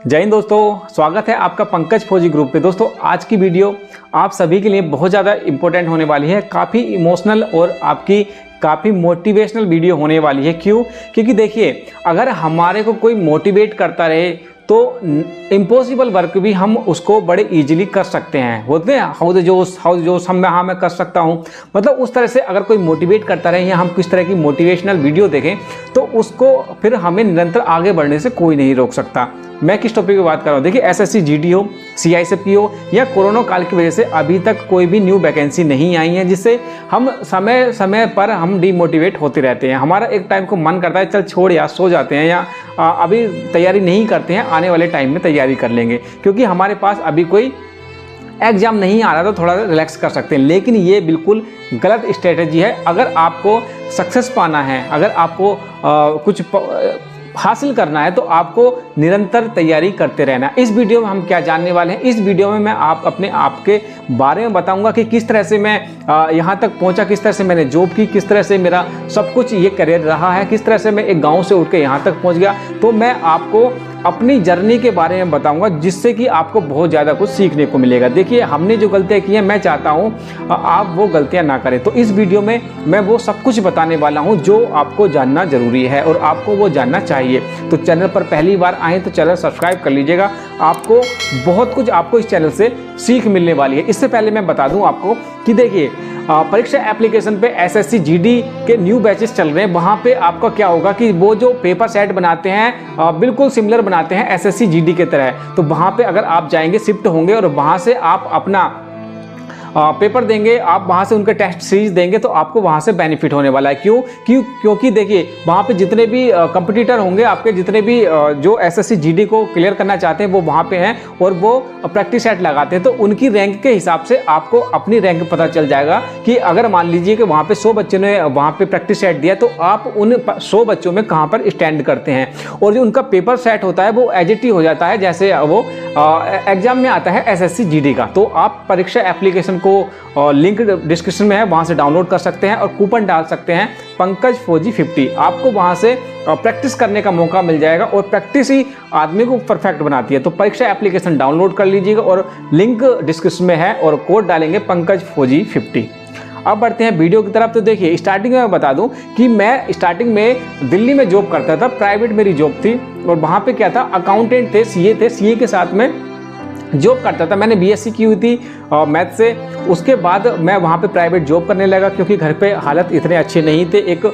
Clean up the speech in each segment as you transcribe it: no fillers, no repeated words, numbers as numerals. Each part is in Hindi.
जय हिंद दोस्तों, स्वागत है आपका पंकज फौजी ग्रुप पे। दोस्तों आज की वीडियो आप सभी के लिए बहुत ज़्यादा इम्पोर्टेंट होने वाली है, काफ़ी इमोशनल और आपकी काफ़ी मोटिवेशनल वीडियो होने वाली है। क्यों? क्योंकि देखिए, अगर हमारे को कोई मोटिवेट करता रहे तो इम्पॉसिबल वर्क भी हम उसको बड़े इजीली कर सकते हैं। बोलते हैं हाउ द जोश हम मैं कर सकता हूँ। मतलब उस तरह से अगर कोई मोटिवेट करता रहे या हम किस तरह की मोटिवेशनल वीडियो देखें तो उसको फिर हमें निरंतर आगे बढ़ने से कोई नहीं रोक सकता। मैं किस टॉपिक की बात कर रहा हूँ? देखिए, एसएससी जीडी हो, सीआईएसएफ की हो या कोरोना काल की वजह से अभी तक कोई भी न्यू वैकेंसी नहीं आई है, जिससे हम समय समय पर हम डिमोटिवेट होते रहते हैं। हमारा एक टाइम को मन करता है चल छोड़ यार, सो जाते हैं या अभी तैयारी नहीं करते हैं, आने वाले टाइम में तैयारी कर लेंगे क्योंकि हमारे पास अभी कोई एग्जाम नहीं आ रहा तो थोड़ा रिलैक्स कर सकते हैं। लेकिन ये बिल्कुल गलत स्ट्रेटजी है। अगर आपको सक्सेस पाना है, अगर आपको कुछ हासिल करना है तो आपको निरंतर तैयारी करते रहना। इस वीडियो में हम क्या जानने वाले हैं? इस वीडियो में मैं अपने आप के बारे में बताऊंगा कि किस तरह से मैं यहाँ तक पहुँचा, किस तरह से मैंने जॉब की, किस तरह से मेरा सब कुछ ये करियर रहा है, किस तरह से मैं एक गांव से उठ के यहाँ तक पहुँच गया। तो मैं आपको अपनी जर्नी के बारे में बताऊंगा जिससे कि आपको बहुत ज़्यादा कुछ सीखने को मिलेगा। देखिए, हमने जो गलतियाँ की हैं मैं चाहता हूँ आप वो गलतियाँ ना करें। तो इस वीडियो में मैं वो सब कुछ बताने वाला हूँ जो आपको जानना ज़रूरी है और आपको वो जानना चाहिए। तो चैनल पर पहली बार आए तो चैनल सब्सक्राइब कर लीजिएगा। आपको बहुत कुछ आपको इस चैनल से सीख मिलने वाली है। इससे पहले मैं बता दूँ आपको कि देखिए, परीक्षा एप्लीकेशन पे एसएससी जीडी के न्यू बैचेस चल रहे हैं। वहाँ पे आपका क्या होगा कि वो जो पेपर सेट बनाते हैं बिल्कुल सिमिलर बनाते हैं एसएससी जीडी के तरह। तो वहाँ पे अगर आप जाएंगे, शिफ्ट होंगे और वहाँ से आप अपना पेपर देंगे, आप वहाँ से उनके टेस्ट सीरीज देंगे तो आपको वहाँ से बेनिफिट होने वाला है। क्योंकि देखिए, वहाँ पे जितने भी कंपटीटर होंगे आपके, जितने भी जो एसएससी जीडी को क्लियर करना चाहते हैं वो वहाँ पे हैं और वो प्रैक्टिस सेट लगाते हैं। तो उनकी रैंक के हिसाब से आपको अपनी रैंक पता चल जाएगा कि अगर मान लीजिए कि वहाँ पे 100 बच्चों ने वहाँ पे प्रैक्टिस सेट दिया तो आप उन 100 बच्चों में कहाँ पर स्टैंड करते हैं। और जो उनका पेपर सेट होता है वो एजिटी हो जाता है जैसे वो एग्जाम में आता है एसएससी जीडी का। तो आप परीक्षा एप्लीकेशन को लिंक डिस्क्रिप्शन में है, वहां से डाउनलोड कर सकते हैं और कूपन डाल सकते हैं पंकज फौजी 50। आपको वहां से प्रैक्टिस करने का मौका मिल जाएगा और प्रैक्टिस ही आदमी को परफेक्ट बनाती है। तो परीक्षा एप्लीकेशन डाउनलोड कर लीजिएगा और लिंक डिस्क्रिप्शन में है और कोड डालेंगे पंकज फौजी 50। अब बढ़ते हैं वीडियो की तरफ। तो देखिए, स्टार्टिंग में मैं बता दूं कि मैं स्टार्टिंग में दिल्ली में जॉब करता था, प्राइवेट मेरी जॉब थी और वहाँ पे क्या था, अकाउंटेंट थे, सीए के साथ में जॉब करता था। मैंने बीएससी की हुई थी मैथ से। उसके बाद मैं वहाँ पे प्राइवेट जॉब करने लगा क्योंकि घर पे हालत इतने अच्छे नहीं थे, एक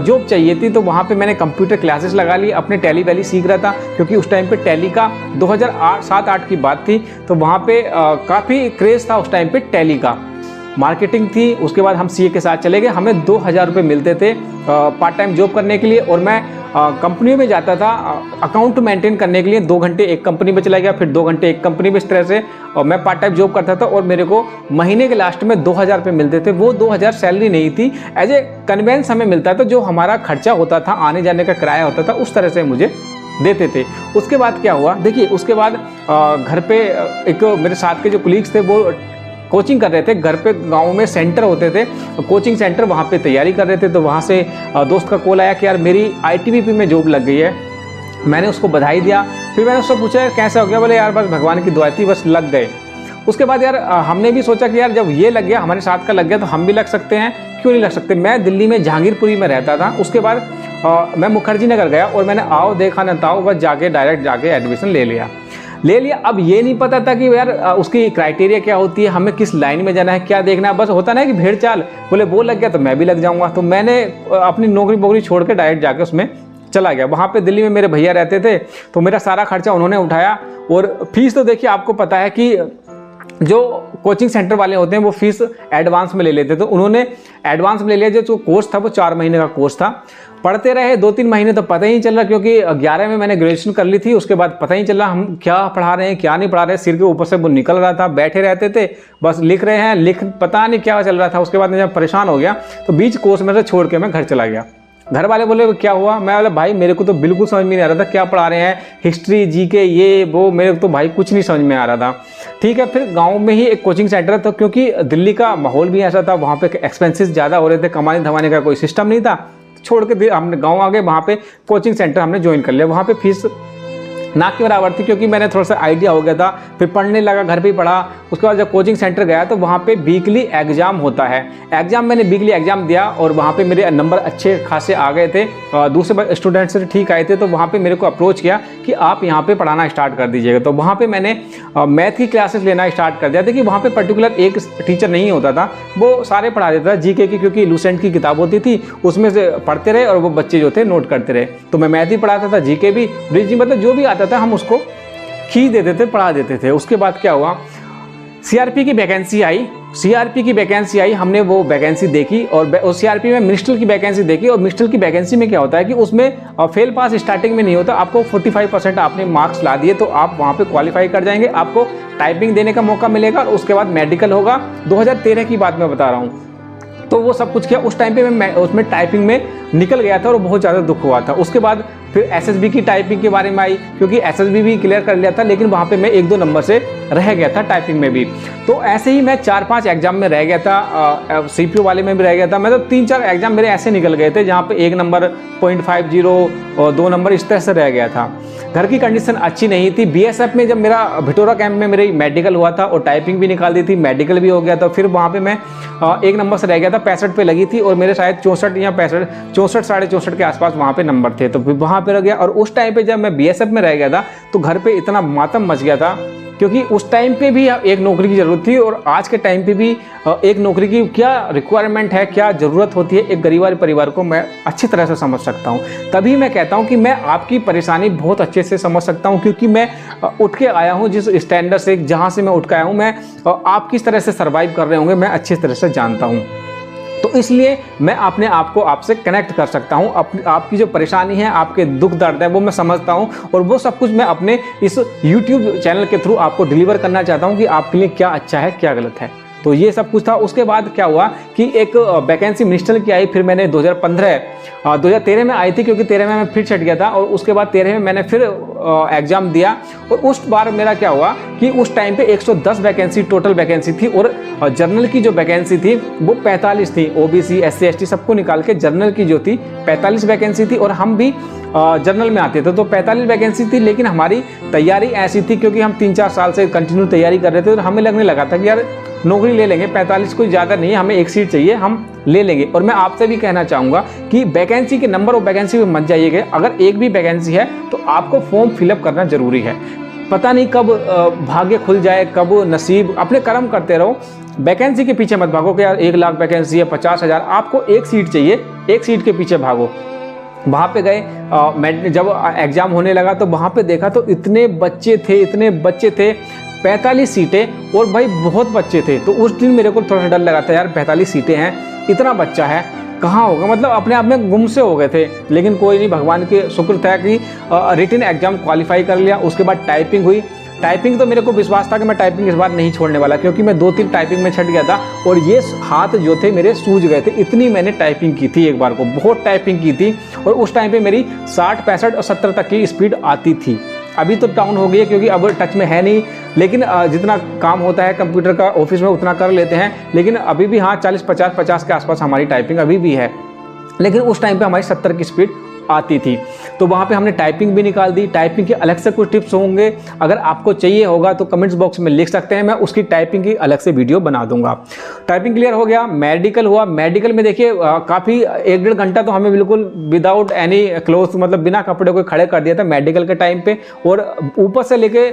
जॉब चाहिए थी। तो वहाँ पे मैंने कंप्यूटर क्लासेस लगा ली, अपने टैली वैली सीख रहा था क्योंकि उस टाइम पे टैली का 2007-8 की बात थी। तो वहाँ पे काफ़ी क्रेज़ था उस टाइम पे टैली का, मार्केटिंग थी। उसके बाद हम सीए के साथ चले गए। हमें 2000 रुपये मिलते थे पार्ट टाइम जॉब करने के लिए और मैं कंपनी में जाता था अकाउंट मेंटेन करने के लिए। 2 घंटे एक कंपनी में चला गया, फिर 2 घंटे एक कंपनी में। इस तरह से मैं पार्ट टाइम जॉब करता था और मेरे को महीने के लास्ट में 2000 रुपये मिलते थे। वो 2000 सैलरी नहीं थी, एज ए कन्वेंस हमें मिलता था, जो हमारा खर्चा होता था, आने जाने का किराया होता था, उस तरह से मुझे देते थे। उसके बाद क्या हुआ, देखिए, उसके बाद घर पे एक मेरे साथ के जो कुलीग्स थे वो कोचिंग कर रहे थे। घर पे गांव में सेंटर होते थे, कोचिंग सेंटर, वहाँ पे तैयारी कर रहे थे। तो वहाँ से दोस्त का कॉल आया कि यार मेरी आईटीबीपी में जॉब लग गई है। मैंने उसको बधाई दिया। फिर मैंने उससे पूछा कैसे हो गया? बोले यार बस भगवान की दुआ थी, बस लग गए। उसके बाद यार हमने भी सोचा कि यार जब ये लग गया, हमारे साथ का लग गया, तो हम भी लग सकते हैं, क्यों नहीं लग सकते। मैं दिल्ली में जहांगीरपुरी में रहता था। उसके बाद मैं मुखर्जी नगर गया और मैंने आओ देखा न ताओ, बस डायरेक्ट जाके एडमिशन ले लिया। अब ये नहीं पता था कि यार उसकी क्राइटेरिया क्या होती है, हमें किस लाइन में जाना है, क्या देखना है। बस होता ना कि भेड़ चाल, बोले वो लग गया तो मैं भी लग जाऊंगा। तो मैंने अपनी नौकरी वोकरी छोड़ के डायरेक्ट जाके उसमें चला गया। वहाँ पे दिल्ली में मेरे भैया रहते थे तो मेरा सारा खर्चा उन्होंने उठाया। और फीस तो देखिए, आपको पता है कि जो कोचिंग सेंटर वाले होते हैं वो फीस एडवांस में ले लेते। तो उन्होंने एडवांस में ले लिया। जो कोर्स था वो 4 महीने का कोर्स था। पढ़ते रहे 2-3 महीने तो पता ही नहीं चल रहा, क्योंकि 11 में मैंने ग्रेजुएशन कर ली थी। उसके बाद पता ही नहीं चल रहा हम क्या पढ़ा रहे हैं क्या नहीं पढ़ा रहे हैं, सिर के ऊपर से वो निकल रहा था। बैठे रहते थे बस लिख रहे हैं, पता नहीं क्या चल रहा था। उसके बाद मैं जब परेशान हो गया तो बीच कोर्स में से छोड़ के मैं घर चला गया। घर वाले बोले क्या हुआ? मैं बोला भाई मेरे को तो बिल्कुल समझ में नहीं आ रहा था क्या पढ़ा रहे हैं, हिस्ट्री जीके ये वो, मेरे को तो भाई कुछ नहीं समझ में आ रहा था। ठीक है, फिर गांव में ही एक कोचिंग सेंटर था, क्योंकि दिल्ली का माहौल भी ऐसा था, वहाँ पे एक्सपेंसेस ज़्यादा हो रहे थे, कमाने धमाने का कोई सिस्टम नहीं था। छोड़ के हमने गाँव आ गए, वहाँ पे कोचिंग सेंटर हमने ज्वाइन कर लिया। वहाँ पे फीस ना के बराबर थी, क्योंकि मैंने थोड़ा सा आइडिया हो गया था। फिर पढ़ने लगा, घर पे ही पढ़ा। उसके बाद जब कोचिंग सेंटर गया तो वहाँ पे वीकली एग्जाम होता है। एग्जाम मैंने वीकली एग्जाम दिया और वहाँ पे मेरे नंबर अच्छे खासे आ गए थे, दूसरे स्टूडेंट से ठीक आए थे। तो वहाँ पे मेरे को अप्रोच किया कि आप यहाँ पे पढ़ाना स्टार्ट कर दीजिएगा। तो वहाँ पे मैंने मैथ की क्लासेस लेना स्टार्ट कर दिया था कि वहाँ पे पर्टिकुलर एक टीचर नहीं होता था, वो सारे पढ़ा देता था। जीके की क्योंकि लूसेंट की किताब होती थी, उसमें से पढ़ते रहे और वो बच्चे जो थे नोट करते रहे। तो मैं मैथ ही पढ़ाता था, जीके भी, रीजनिंग, मतलब जो भी आता था हम उसको खींच देते थे, पढ़ा देते थे। उसके बाद क्या हुआ, सीआरपी की वैकेंसी आई। सीआरपी की वैकेंसी आई, हमने वो वैकेंसी देखी और सीआरपी में मिनिस्टर की वैकेंसी देखी। और मिनिस्टर की वैकेंसी में क्या होता है कि उसमें फेल पास स्टार्टिंग में नहीं होता। आपको 45% आपने मार्क्स ला दिए तो आप वहाँ पे क्वालिफाई कर जाएंगे, आपको टाइपिंग देने का मौका मिलेगा और उसके बाद मेडिकल होगा। 2013 की बात मैं बता रहा हूँ। तो वो सब कुछ किया। उस टाइम पे मैं उसमें टाइपिंग में निकल गया था और बहुत ज़्यादा दुख हुआ था। उसके बाद फिर एसएसबी की टाइपिंग के बारे में आई, क्योंकि एसएसबी भी क्लियर कर लिया था, लेकिन वहाँ पे मैं 1-2 नंबर से रह गया था टाइपिंग में भी। तो ऐसे ही मैं 4-5 एग्जाम में रह गया था, सीपीयू वाले में भी रह गया था। मैं तो 3-4 एग्जाम मेरे ऐसे निकल गए थे जहाँ पे 1 नंबर 0.50 और 2 नंबर इस तरह से रह गया था। घर की कंडीशन अच्छी नहीं थी। बीएसएफ में जब मेरा भिटोरा कैंप में मेरी मेडिकल हुआ था और टाइपिंग भी निकाल दी थी, मेडिकल भी हो गया था। फिर वहाँ पे मैं 1 नंबर से रह गया था, 65 पे लगी थी और मेरे शायद 64 या 65, 64 साढ़े 64 के आसपास वहाँ पे नंबर थे। तो फिर वहाँ पे रह गया। और उस टाइम पे जब मैं बीएसएफ में रह गया था तो घर पे इतना मातम मच गया था, क्योंकि उस टाइम पे भी एक नौकरी की ज़रूरत थी और आज के टाइम पे भी एक नौकरी की क्या रिक्वायरमेंट है, क्या ज़रूरत होती है एक गरीब परिवार को, मैं अच्छी तरह से समझ सकता हूँ। तभी मैं कहता हूँ कि मैं आपकी परेशानी बहुत अच्छे से समझ सकता हूँ, क्योंकि मैं उठ के आया हूँ जिस स्टैंडर्ड से, जहाँ से मैं उठ के आया हूँ, मैं आप किस तरह से सर्वाइव कर रहे होंगे मैं अच्छी तरह से जानता हूँ। तो इसलिए मैं अपने आप को आपसे कनेक्ट कर सकता हूँ। आपकी जो परेशानी है, आपके दुख दर्द है, वो मैं समझता हूँ और वो सब कुछ मैं अपने इस YouTube चैनल के थ्रू आपको डिलीवर करना चाहता हूँ कि आपके लिए क्या अच्छा है, क्या गलत है। तो ये सब कुछ था। उसके बाद क्या हुआ कि एक वैकेंसी मिनिस्टर की आई। फिर मैंने 2013 में आई थी, क्योंकि 13 में मैं फिर छट गया था और उसके बाद 13 में मैंने फिर एग्जाम दिया। और उस बार मेरा क्या हुआ कि उस टाइम पे 110 वैकेंसी टोटल वैकेंसी थी और जर्नल की जो वैकेंसी थी वो 45 थी। ओबीसी, एससी, एसटी सबको निकाल के जर्नल की जो थी 45 वैकेंसी थी और हम भी जर्नल में आते थे। तो 45 वैकेंसी थी, लेकिन हमारी तैयारी ऐसी थी, क्योंकि हम 3-4 साल से कंटिन्यू तैयारी कर रहे थे, तो हमें लगने लगा था कि यार नौकरी ले लेंगे, 45 कोई ज़्यादा नहीं है, हमें एक सीट चाहिए, हम ले लेंगे। और मैं आपसे भी कहना चाहूँगा कि वैकेंसी के नंबर और वैकेंसी में मत जाइएगा। अगर एक भी वैकेंसी है तो आपको फॉर्म फिलअप करना जरूरी है। पता नहीं कब भाग्य खुल जाए, कब नसीब, अपने कर्म करते रहो। वैकेंसी के पीछे मत भागो कि यार 1 लाख वैकेंसी है, 50,000, आपको एक सीट चाहिए, एक सीट के पीछे भागो। वहाँ पे गए, जब एग्ज़ाम होने लगा तो वहाँ पे देखा तो इतने बच्चे थे, 45 सीटें और भाई बहुत बच्चे थे। तो उस दिन मेरे को थोड़ा सा डर लगा था, यार 45 सीटें हैं, इतना बच्चा है, कहाँ होगा, मतलब अपने आप में गुम से हो गए थे। लेकिन कोई नहीं, भगवान के शुक्र था कि रिटन एग्जाम क्वालिफाई कर लिया। उसके बाद टाइपिंग हुई। टाइपिंग तो मेरे को विश्वास था कि मैं टाइपिंग इस बार नहीं छोड़ने वाला, क्योंकि मैं 2-3 टाइपिंग में छट गया था और ये हाथ जो थे मेरे सूज गए थे। इतनी मैंने टाइपिंग की थी, एक बार को बहुत टाइपिंग की थी। और उस टाइम पे मेरी 60, 65 और 70 तक की स्पीड आती थी। अभी तो डाउन हो गई है, क्योंकि अब टच में है नहीं, लेकिन जितना काम होता है कंप्यूटर का ऑफिस में उतना कर लेते हैं। लेकिन अभी भी हाँ 40-50 के आसपास हमारी टाइपिंग अभी भी है, लेकिन उस टाइम पे हमारी 70 की स्पीड आती थी। तो वहाँ पे हमने टाइपिंग भी निकाल दी। टाइपिंग के अलग से कुछ टिप्स होंगे, अगर आपको चाहिए होगा तो कमेंट्स बॉक्स में लिख सकते हैं, मैं उसकी टाइपिंग की अलग से वीडियो बना दूंगा। टाइपिंग क्लियर हो गया। मेडिकल हुआ। मेडिकल में देखिए काफ़ी 1-1.5 घंटा तो हमें बिल्कुल विदाउट एनी क्लोथ, मतलब बिना कपड़े को खड़े कर दिया था मेडिकल के टाइम पे, और ऊपर से लेके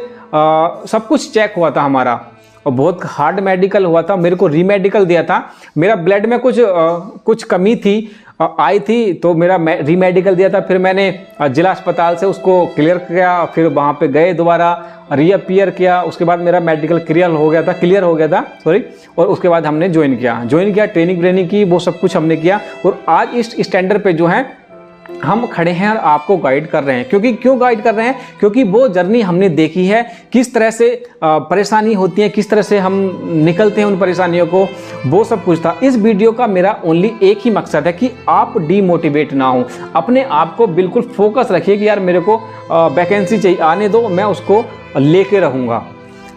सब कुछ चेक हुआ था हमारा, और बहुत हार्ड मेडिकल हुआ था। मेरे को रीमेडिकल दिया था, मेरा ब्लड में कुछ कमी थी, आई थी, तो मेरा रीमेडिकल दिया था। फिर मैंने जिला अस्पताल से उसको क्लियर किया, फिर वहाँ पे गए, दोबारा रीअपियर किया। उसके बाद मेरा मेडिकल क्लियर हो गया था सॉरी। और उसके बाद हमने ज्वाइन किया, ट्रेनिंग की, वो सब कुछ हमने किया। और आज इस स्टैंडर्ड पे जो है हम खड़े हैं और आपको गाइड कर रहे हैं। क्यों गाइड कर रहे हैं? क्योंकि वो जर्नी हमने देखी है, किस तरह से परेशानी होती है, किस तरह से हम निकलते हैं उन परेशानियों को, वो सब कुछ था। इस वीडियो का मेरा ओनली एक ही मकसद है कि आप डीमोटिवेट ना हो, अपने आप को बिल्कुल फोकस रखिए कि यार मेरे को वैकेंसी चाहिए, आने दो, मैं उसको लेके रहूँगा।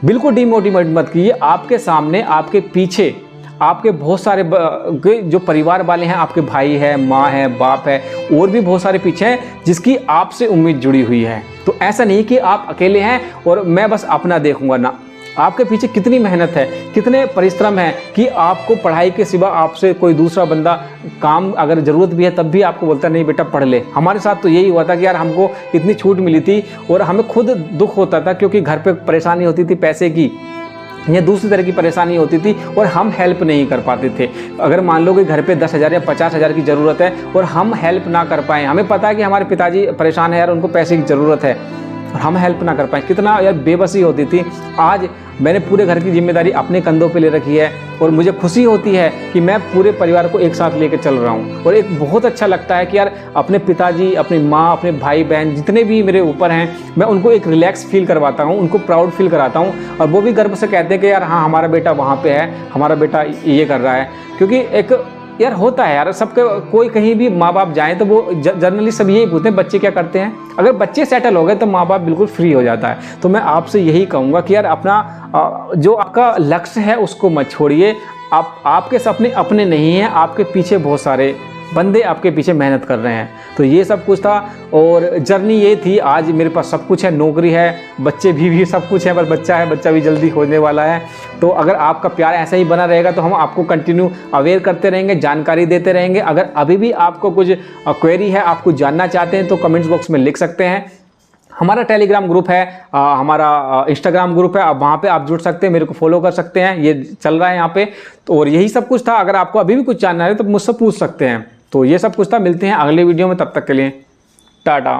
बिल्कुल डीमोटिवेट मत कीजिए। आपके सामने, आपके पीछे आपके बहुत सारे जो परिवार वाले हैं, आपके भाई है, माँ है, बाप है, और भी बहुत सारे पीछे हैं जिसकी आपसे उम्मीद जुड़ी हुई है। तो ऐसा नहीं कि आप अकेले हैं और मैं बस अपना देखूंगा ना, आपके पीछे कितनी मेहनत है, कितने परिश्रम है कि आपको पढ़ाई के सिवा आपसे कोई दूसरा बंदा काम अगर ज़रूरत भी है तब भी आपको बोलता नहीं बेटा पढ़ ले। हमारे साथ तो यही हुआ था कि यार हमको इतनी छूट मिली थी और हमें खुद दुख होता था क्योंकि घर पे परेशानी होती थी पैसे की या दूसरी तरह की परेशानी होती थी और हम हेल्प नहीं कर पाते थे। अगर मान लो कि घर पे 10,000 या 50,000 की ज़रूरत है और हम हेल्प ना कर पाएँ, हमें पता है कि हमारे पिताजी परेशान है यार, उनको पैसे की ज़रूरत है और हम हेल्प ना कर पाए, कितना यार बेबसी होती थी। आज मैंने पूरे घर की जिम्मेदारी अपने कंधों पे ले रखी है और मुझे खुशी होती है कि मैं पूरे परिवार को एक साथ लेकर चल रहा हूँ। और एक बहुत अच्छा लगता है कि यार अपने पिताजी, अपनी माँ, अपने भाई बहन जितने भी मेरे ऊपर हैं, मैं उनको एक रिलैक्स फील करवाता हूँ, उनको प्राउड फील कराता हूँ और वो भी गर्व से कहते हैं कि यार हाँ हमारा बेटा वहाँ पे है, हमारा बेटा ये कर रहा है। क्योंकि एक यार होता है यार सबके, कोई कहीं भी माँ बाप जाएं तो वो जनरली सब यही पूछते हैं बच्चे क्या करते हैं। अगर बच्चे सेटल हो गए तो माँ बाप बिल्कुल फ्री हो जाता है। तो मैं आपसे यही कहूँगा कि यार अपना जो आपका लक्ष्य है उसको मत छोड़िए। आपके सपने अपने नहीं हैं, आपके पीछे बहुत सारे बंदे आपके पीछे मेहनत कर रहे हैं। तो ये सब कुछ था और जर्नी ये थी। आज मेरे पास सब कुछ है, नौकरी है, बच्चे भी सब कुछ है, पर बच्चा है, बच्चा भी जल्दी होने वाला है। तो अगर आपका प्यार ऐसा ही बना रहेगा तो हम आपको कंटिन्यू अवेयर करते रहेंगे, जानकारी देते रहेंगे। अगर अभी भी आपको कुछ क्वेरी है, आप कुछ जानना चाहते हैं तो कमेंट्स बॉक्स में लिख सकते हैं। हमारा टेलीग्राम ग्रुप है, हमारा इंस्टाग्राम ग्रुप है, वहाँ पे आप जुड़ सकते हैं, मेरे को फॉलो कर सकते हैं, ये चल रहा है यहाँ पे। तो और यही सब कुछ था। अगर आपको अभी भी कुछ जानना है तो मुझसे पूछ सकते हैं। तो ये सब कुछ था, मिलते हैं अगले वीडियो में, तब तक के लिए टाटा।